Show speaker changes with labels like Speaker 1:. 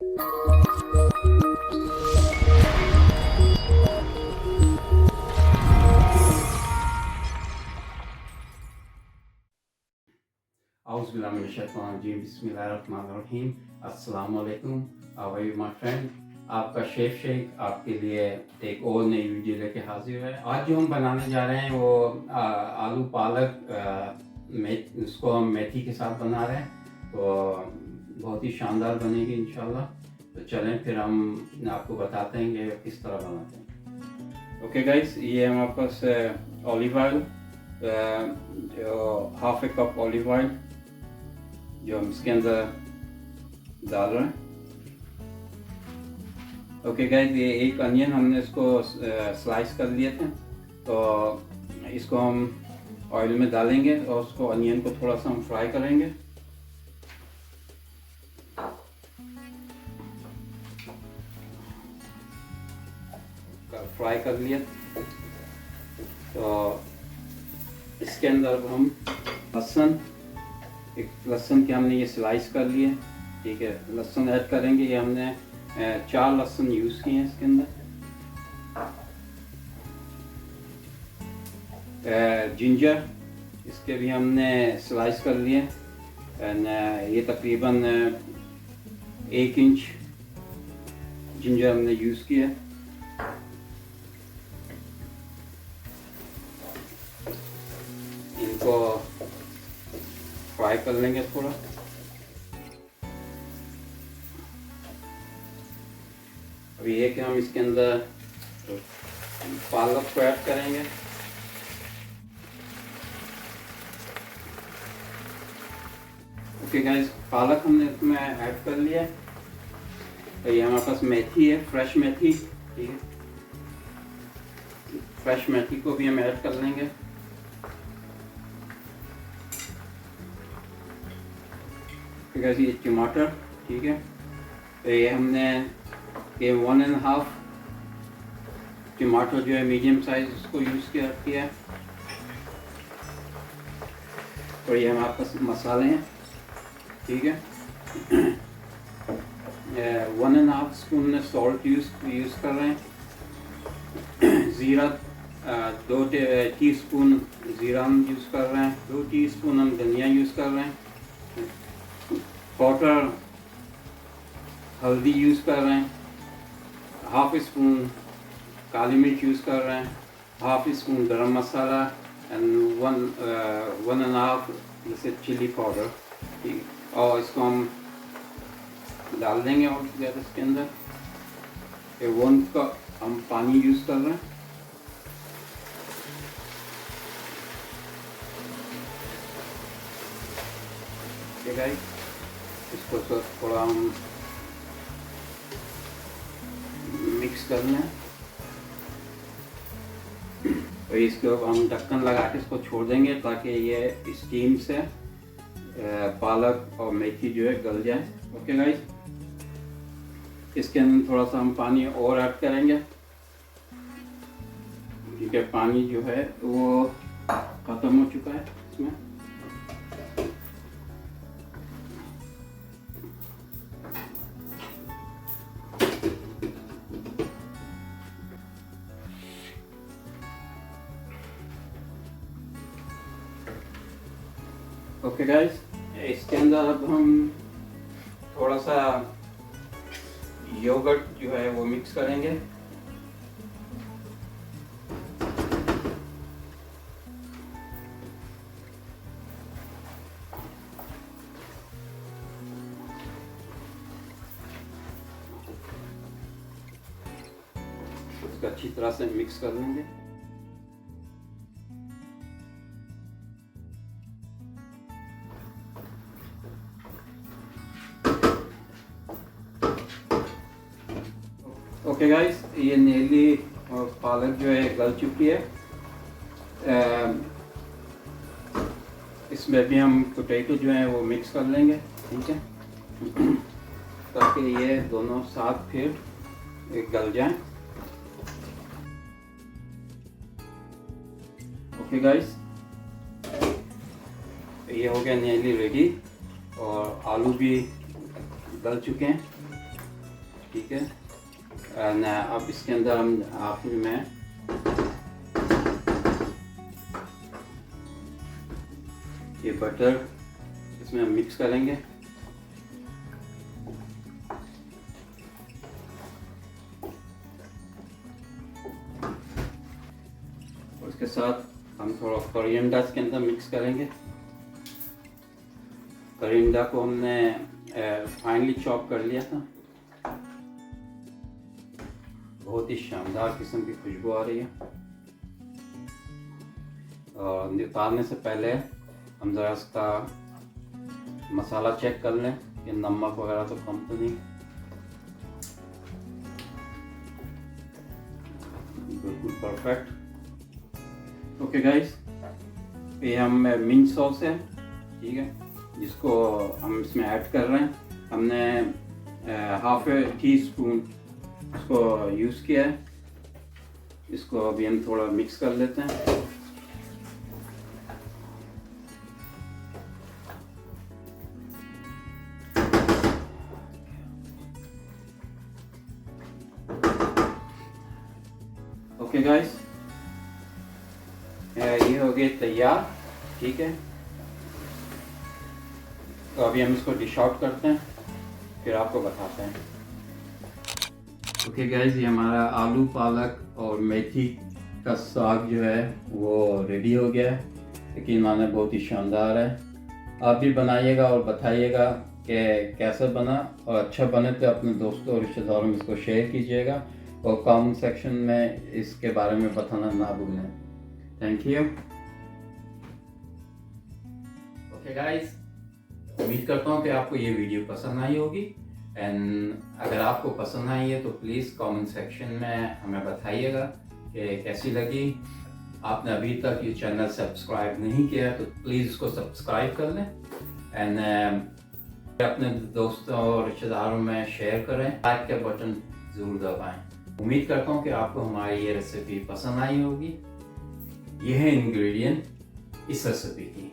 Speaker 1: बिस्मिल्लाहिर्रहमानिर्रहीम। अस्सलाम वालेकुम। How are you my friend? आपका शेफ शेख आपके लिए एक और नई वीडियो लेके हाजिर है। आज जो हम बनाने जा रहे हैं वो आलू पालक उसको हम मेथी के साथ बना रहे हैं, तो बहुत ही शानदार बनेगी इंशाल्लाह। तो चलें फिर हम आपको बताते हैं कि किस तरह बनाते हैं। ओके गाइस, ये हमारे पास ऑलिव ऑयल, जो हाफ ए कप ऑलिव ऑयल जो हम इसके अंदर डाल रहे हैं। ओके गाइस, ये एक अनियन हमने इसको स्लाइस कर लिए थे, तो इसको हम ऑयल में डालेंगे और उसको अनियन को थोड़ा सा हम फ्राई करेंगे। फ्राई कर लिया, तो इसके अंदर हम लहसुन के हमने ये स्लाइस कर लिए, ठीक है। लहसुन ऐड करेंगे, ये हमने 4 लहसुन यूज़ किए हैं इसके अंदर। जिंजर, इसके भी हमने स्लाइस कर लिए, एंड ये तकरीबन 1 इंच जिंजर हमने यूज़ किया। इनको फ्राई कर लेंगे थोड़ा। अभी ये कि हम इसके अंदर पालक को ऐड करेंगे। ओके गाइस, पालक हमने इसमें ऐड कर लिया। तो ये हमारे पास मेथी है, फ्रेश मेथी, ठीक है। फ्रेश मेथी को भी हम ऐड कर लेंगे। गाइस, ये टमाटर, ठीक है। तो ये हमने 1.5 टमाटर जो है मीडियम साइज उसको यूज़ किया। और ये हमारे पास मसाले हैं, ठीक है। 1.5 स्पून में सॉल्ट यूज़ कर रहे हैं। ज़ीरा 2 टीस्पून ज़ीरा हम यूज़ कर रहे हैं। 2 टीस्पून हम धनिया यूज़ कर रहे हैं। पाउडर हल्दी यूज़ कर रहे हैं। हाफ स्पून काली मिर्च यूज़ कर रहे हैं। हाफ स्पून गरम मसाला एंड 1.5 जैसे चिली पाउडर, ठीक। और इसको हम डाल देंगे और ज़्यादा इसके अंदर। 1 कप हम पानी यूज़ कर रहे हैं। ठीक है, इसको थोड़ा हम मिक्स कर लें। और इसको हम ढक्कन लगा के इसको छोड़ देंगे ताकि ये स्टीम से पालक और मेथी जो है गल जाए। ओके गाइस, इसके अंदर थोड़ा सा हम पानी और ऐड करेंगे, क्योंकि पानी जो है वो ख़त्म हो चुका है इसमें। ओके गाइस, इसके अंदर अब हम थोड़ा सा योगर्ट जो है वो मिक्स करेंगे। इसको अच्छी तरह से मिक्स कर लेंगे। ओके गाइस, ये नीली और पालक जो है गल चुकी है। इसमें भी हम पोटैटो जो है वो मिक्स कर लेंगे, ठीक है, ताकि ये दोनों साथ फिर गल जाएं। ओके गाइस, ये हो गया नीली रेडी और आलू भी गल चुके हैं। ठीक है। एंड अब इसके अंदर हम आखिर में ये बटर इसमें हम मिक्स करेंगे। और इसके साथ हम थोड़ा कोरिएंडर इसके अंदर मिक्स करेंगे। कोरिएंडर को हमने फाइनली चॉप कर लिया था। बहुत ही शानदार किस्म की खुशबू आ रही है। और निकालने से पहले हम ज़रा इसका मसाला चेक कर लें कि नमक वगैरह तो कम तो नहीं। बिल्कुल परफेक्ट। ओके गाइस, ये हम मिंट सॉस है, ठीक है, जिसको हम इसमें ऐड कर रहे हैं। हमने हाफ टी स्पून इसको यूज़ किया है। इसको अभी हम थोड़ा मिक्स कर लेते हैं। ओके गाइस, ये हो गए तैयार, ठीक है। तो अभी हम इसको डिश आउट करते हैं, फिर आपको बताते हैं। ओके गाइस, ये हमारा आलू पालक और मेथी का साग जो है वो रेडी हो गया है। यकीन माने बहुत ही शानदार है। आप भी बनाइएगा और बताइएगा कि कैसा बना, और अच्छा बने तो अपने दोस्तों और रिश्तेदारों में इसको शेयर कीजिएगा और कमेंट सेक्शन में इसके बारे में बताना ना भूलें। Thank you. ओके गाइस, उम्मीद करता हूँ कि आपको ये वीडियो पसंद आई होगी। एंड अगर आपको पसंद आई है तो प्लीज़ कमेंट सेक्शन में हमें बताइएगा कि कैसी लगी। आपने अभी तक ये चैनल सब्सक्राइब नहीं किया है तो प्लीज़ इसको सब्सक्राइब कर लें। एंड अपने दोस्तों और रिश्तेदारों में शेयर करें। लाइक का बटन ज़रूर दबाएं। उम्मीद करता हूँ कि आपको हमारी ये रेसिपी पसंद आई होगी। ये है इंग्रेडिएंट इस रेसिपी की।